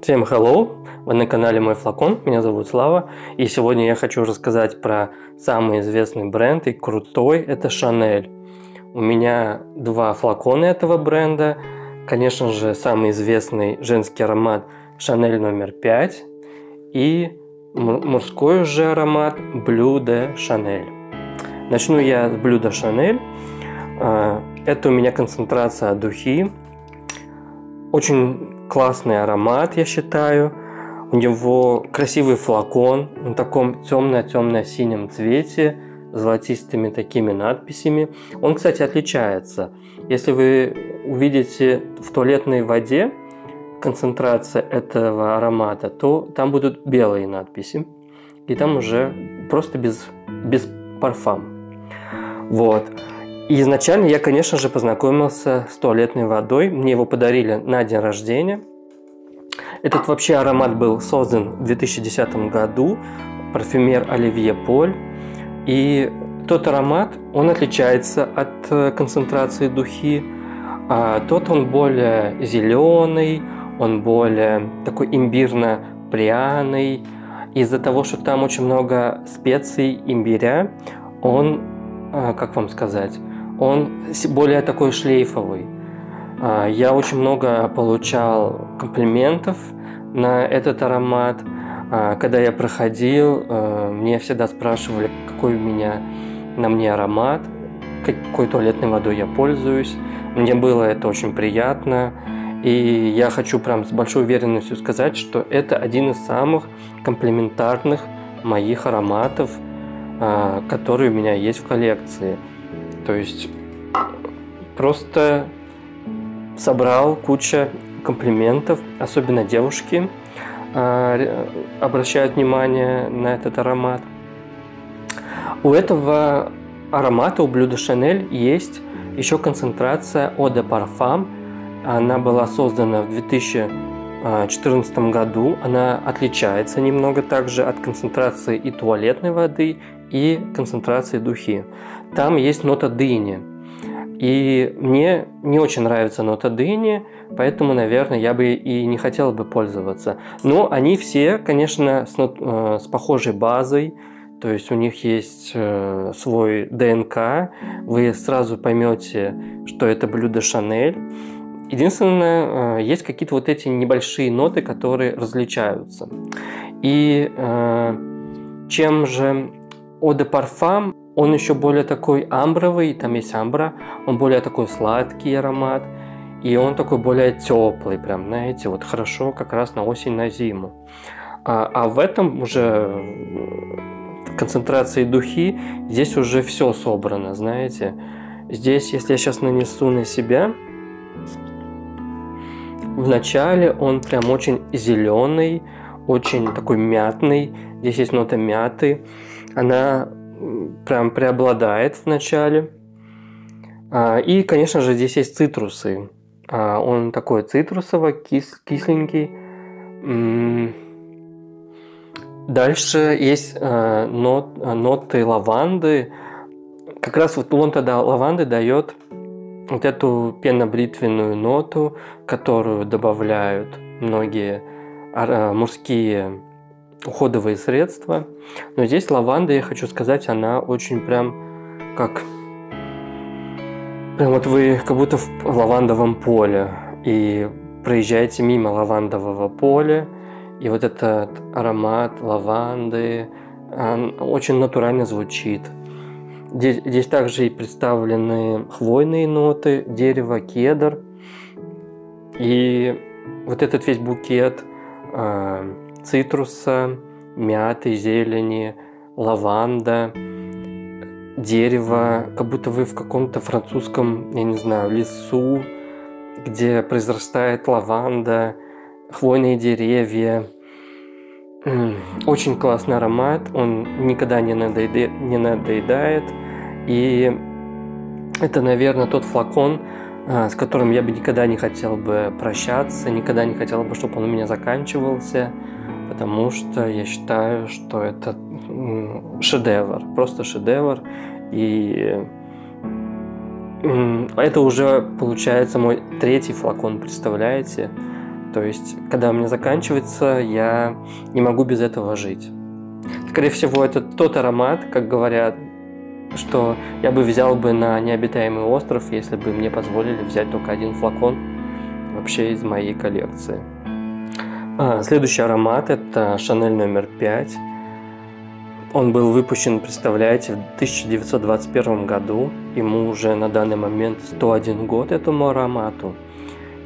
Всем hello! Вы на канале Мой Флакон, меня зовут Слава, и сегодня я хочу рассказать про самый известный бренд и крутой, это Chanel. У меня два флакона этого бренда, конечно же, самый известный женский аромат Chanel номер 5 и мужской же аромат Bleu de Chanel. Начну я с Bleu de Chanel. Это у меня концентрация духи. Очень классный аромат, я считаю. У него красивый флакон в таком темно-темно-синем цвете, с золотистыми такими надписями. Он, кстати, отличается. Если вы увидите в туалетной воде концентрация этого аромата, то там будут белые надписи. И там уже просто без парфюма. Вот. И изначально я, конечно же, познакомился с туалетной водой. Мне его подарили на день рождения. Этот вообще аромат был создан в 2010 году. Парфюмер Оливье Поль. И тот аромат, он отличается от концентрации духи. Тот он более зеленый, он более такой имбирно-пряный. Из-за того, что там очень много специй имбиря, он, как вам сказать, он более такой шлейфовый. Я очень много получал комплиментов на этот аромат. Когда я проходил, мне всегда спрашивали, какой у меня на мне аромат, какой туалетной водой я пользуюсь. Мне было это очень приятно. И я хочу прям с большой уверенностью сказать, что это один из самых комплиментарных моих ароматов, которые у меня есть в коллекции. То есть просто собрал кучу комплиментов, особенно девушки обращают внимание на этот аромат. У этого аромата, у Bleu de Chanel, есть еще концентрация Eau de Parfum. Она была создана в 2014 году. Она отличается немного также от концентрации и туалетной воды, и концентрации духи. Там есть нота дыни. И мне не очень нравится нота дыни, поэтому, наверное, я бы и не хотел бы пользоваться. Но они все, конечно, с похожей базой, то есть у них есть свой ДНК, вы сразу поймете, что это Bleu de Chanel. Единственное, есть какие-то вот эти небольшие ноты, которые различаются. И чем же Eau de Parfum, он еще более такой амбровый, там есть амбра, он более такой сладкий аромат, и он такой более теплый, прям, знаете, вот хорошо как раз на осень, на зиму. А в этом уже концентрации духи, здесь уже все собрано, знаете. Здесь, если я сейчас нанесу на себя, вначале он прям очень зеленый, очень такой мятный, здесь есть нота мяты, она прям преобладает в начале. И, конечно же, здесь есть цитрусы. Он такой цитрусово-кисленький. Дальше есть ноты лаванды. Как раз вот нота лаванды дает вот эту пенно-бритвенную ноту, которую добавляют многие мужские уходовые средства. Но здесь лаванда, я хочу сказать, она очень прям вот вы как будто в лавандовом поле и проезжаете мимо лавандового поля, и вот этот аромат лаванды очень натурально звучит. Здесь также и представлены хвойные ноты, дерево, кедр, и вот этот весь букет цитруса, мяты, зелени, лаванда, дерево, как будто вы в каком-то французском, я не знаю, лесу, где произрастает лаванда, хвойные деревья. Очень классный аромат, он никогда не надоедает, и это, наверное, тот флакон, с которым я бы никогда не хотел бы прощаться, никогда не хотел бы, чтобы он у меня заканчивался, потому что я считаю, что это шедевр, просто шедевр. И это уже получается мой третий флакон, представляете? То есть, когда у меня заканчивается, я не могу без этого жить. Скорее всего, это тот аромат, как говорят, что я бы взял бы на необитаемый остров, если бы мне позволили взять только один флакон вообще из моей коллекции. Следующий аромат – это Chanel номер 5. Он был выпущен, представляете, в 1921 году. Ему уже на данный момент 101 год, этому аромату.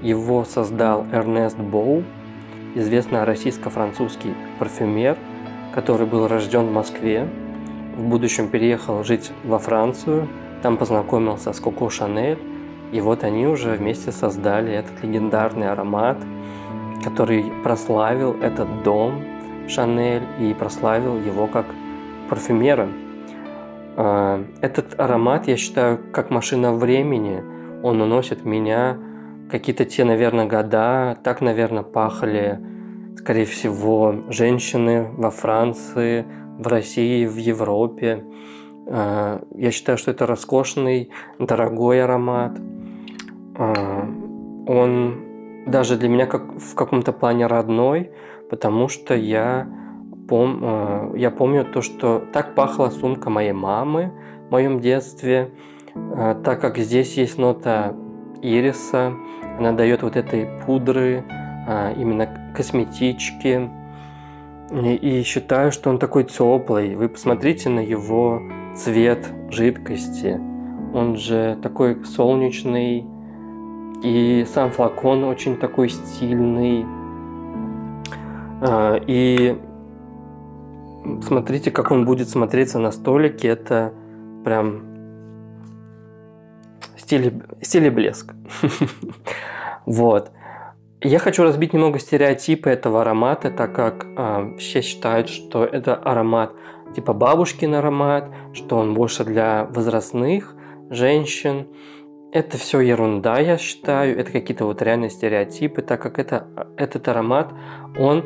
Его создал Эрнест Боу, известный российско-французский парфюмер, который был рожден в Москве. В будущем переехал жить во Францию, там познакомился с Коко Шанель, и вот они уже вместе создали этот легендарный аромат, который прославил этот дом Шанель и прославил его как парфюмера. Этот аромат, я считаю, как машина времени. Он уносит меня какие-то те, наверное, года. Так, наверное, пахли, скорее всего, женщины во Франции, в России, в Европе. Я считаю, что это роскошный, дорогой аромат. Он даже для меня как в каком-то плане родной, потому что я помню то, что так пахла сумка моей мамы в моем детстве, так как здесь есть нота ириса, она дает вот этой пудры, именно косметички, и считаю, что он такой теплый. Вы посмотрите на его цвет жидкости, он же такой солнечный, и сам флакон очень такой стильный, и смотрите, как он будет смотреться на столике. Это прям стиль и блеск. Вот. Я хочу разбить немного стереотипы этого аромата, так как все считают, что это аромат типа бабушкин аромат, что он больше для возрастных женщин. Это все ерунда, я считаю. Это какие-то вот реальные стереотипы, так как этот аромат, он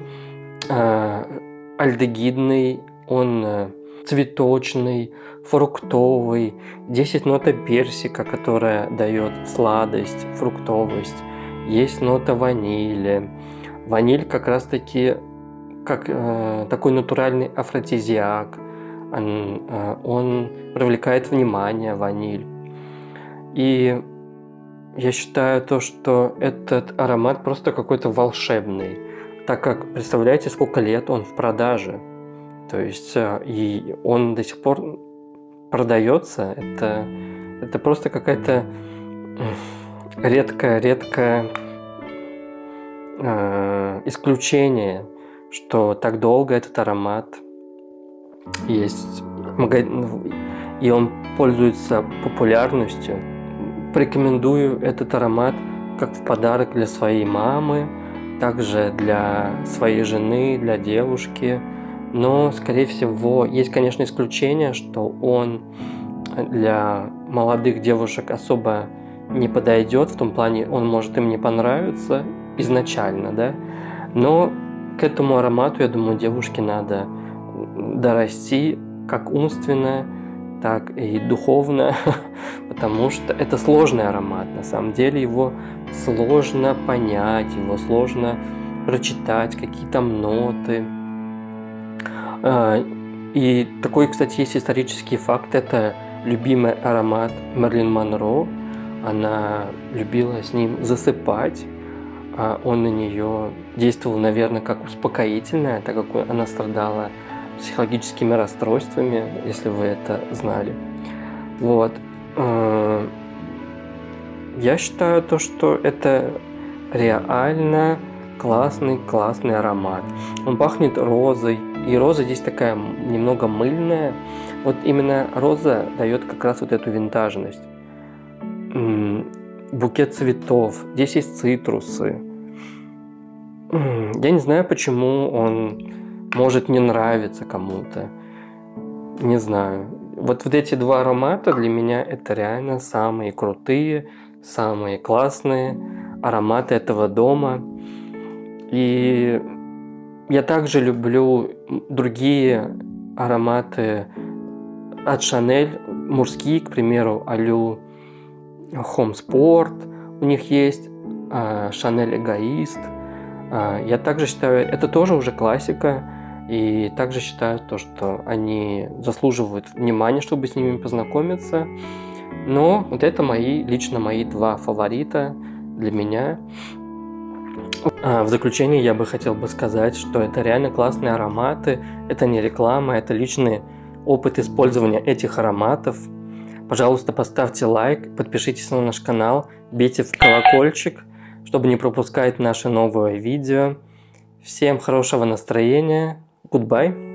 альдегидный, он цветочный, фруктовый. 10 нота персика, которая дает сладость, фруктовость. Есть нота ванили. Ваниль как раз таки как такой натуральный афродизиак. Он привлекает внимание, ваниль. И я считаю то, что этот аромат просто какой-то волшебный, так как, представляете, сколько лет он в продаже. То есть, и он до сих пор продается. Это просто какая-то редкое исключение, что так долго этот аромат есть, и он пользуется популярностью. Порекомендую этот аромат как в подарок для своей мамы, также для своей жены, для девушки. Но, скорее всего, есть, конечно, исключение, что он для молодых девушек особо не подойдет, в том плане, он может им не понравиться изначально, да. Но к этому аромату, я думаю, девушке надо дорасти как умственно, так и духовно, потому что это сложный аромат. На самом деле его сложно понять, его сложно прочитать, какие там ноты. И такой, кстати, есть исторический факт. Это любимый аромат Мэрилин Монро. Она любила с ним засыпать. Он на нее действовал, наверное, как успокоительное, так как она страдала психологическими расстройствами, если вы это знали. Вот. Я считаю то, что это реально классный аромат. Он пахнет розой, и роза здесь такая немного мыльная. Вот именно роза дает как раз вот эту винтажность. Букет цветов, здесь есть цитрусы. Я не знаю, почему он может не нравиться кому-то. Не знаю. Вот эти два аромата для меня это реально самые крутые, самые классные ароматы этого дома. И я также люблю другие ароматы от Chanel, мужские, к примеру, Allure Home Sport. У них есть Chanel Egoist. Я также считаю, это тоже уже классика, и также считаю то, что они заслуживают внимания, чтобы с ними познакомиться. Но вот это лично мои два фаворита для меня. В заключение я бы хотел сказать, что это реально классные ароматы, это не реклама, это личный опыт использования этих ароматов. Пожалуйста, поставьте лайк, подпишитесь на наш канал, бейте в колокольчик, чтобы не пропускать наши новые видео. Всем хорошего настроения. Goodbye.